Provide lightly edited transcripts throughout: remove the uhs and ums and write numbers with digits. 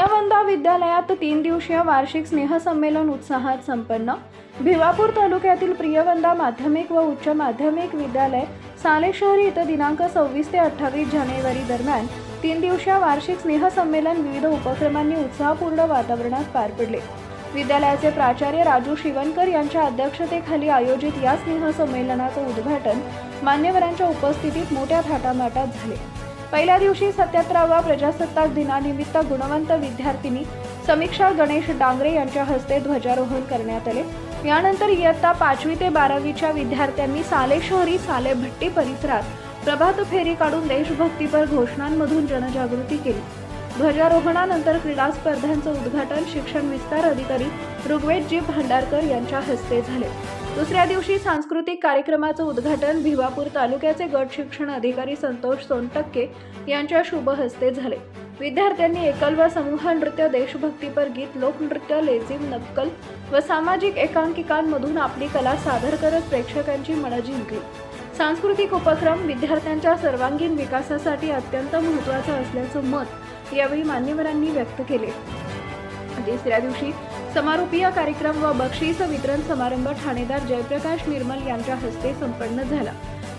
प्रियवंदा विद्यालयात 3 दिवसीय वार्षिक स्नेहसंमेलन उत्साहात संपन्न। भिवापूर तालुक्यातील प्रियवंदा माध्यमिक व उच्च माध्यमिक विद्यालय साले शहरी इथं दिनांक 26 ते 28 जानेवारी दरम्यान 3 दिवसीय वार्षिक स्नेहसंमेलन विविध उपक्रमांनी उत्साहपूर्ण वातावरणात पार पडले। विद्यालयाचे प्राचार्य राजू शिवनकर यांच्या अध्यक्षतेखाली आयोजित या स्नेहसंमेलनाचं उद्घाटन मान्यवरांच्या उपस्थितीत मोठ्या थाटामाटात झाले। पहिल्या दिवशी 77व्या प्रजासत्ताक दिनानिमित्त गुणवंत विद्यार्थिनी समीक्षा गणेश डांगरे यांच्या हस्ते ध्वजारोहण करण्यात आले। यानंतर इयत्ता 5वी ते 12वीच्या विद्यार्थ्यांनी साले शहरी साले भट्टी परिसरात प्रभात फेरी काढून देशभक्तीपर घोषणांमधून जनजागृती केली। ध्वजारोहणानंतर क्रीडा स्पर्धांचं उद्घाटन शिक्षण विस्तार अधिकारी ऋग्वेदजी भांडारकर यांच्या हस्ते झाले। दुसऱ्या दिवशी सांस्कृतिक कार्यक्रमाचं उद्घाटन भिवापूर तालुक्याचे गट शिक्षण अधिकारी संतोष सोनटक्के यांच्या शुभ हस्ते झाले। विद्यार्थ्यांनी एकल व समूह नृत्य, देशभक्तीपर गीत, लोकनृत्य, लेझिम, नक्कल व सामाजिक एकांकिकांमधून आपली कला सादर करत प्रेक्षकांची मनं जिंकली। सांस्कृतिक उपक्रम विद्यार्थ्यांच्या सर्वांगीण विकासासाठी अत्यंत महत्त्वाचा असल्याचं मत यावेळी मान्यवरांनी व्यक्त केले। तिसऱ्या दिवशी समारोपीय कार्यक्रम व बक्षीस वितरण समारंभ ठाणेदार जयप्रकाश निर्मल यांच्या हस्ते संपन्न झाला।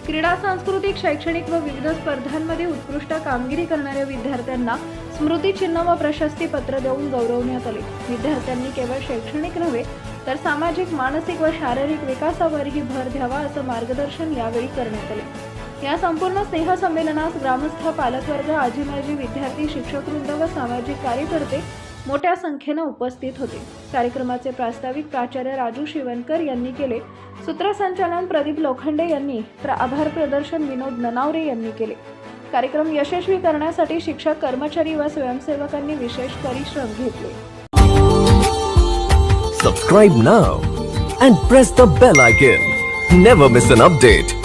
क्रीडा, सांस्कृतिक, शैक्षणिक व विविध स्पर्धांमध्ये उत्कृष्ट कामगिरी करणाऱ्या विद्यार्थ्यांना स्मृतिचिन्ह व प्रशस्ती पत्र देऊन गौरवण्यात आले। विद्यार्थ्यांनी केवळ शैक्षणिक नव्हे तर सामाजिक, मानसिक व शारीरिक विकासावरही भर द्यावा असं मार्गदर्शन यावेळी करण्यात आले। या संपूर्ण स्नेहसंमेलनास ग्रामस्थ, पालकवर्ग, आजी-माजी विद्यार्थी, शिक्षकवृंद व सामाजिक कार्यकर्ते मोठ्या संख्येने उपस्थित होते। कार्यक्रमाचे प्रास्ताविक प्राचार्य राजू शिवनकर यांनी केले। सूत्रसंचालन प्रदीप लोखंडे यांनी तर आभार प्रदर्शन विनोद ननावरे यांनी केले। कार्यक्रम यशस्वी करण्यासाठी शिक्षक, कर्मचारी व स्वयंसेवकांनी विशेष परिश्रम घेतले। Subscribe now and press the bell icon. Never miss an update.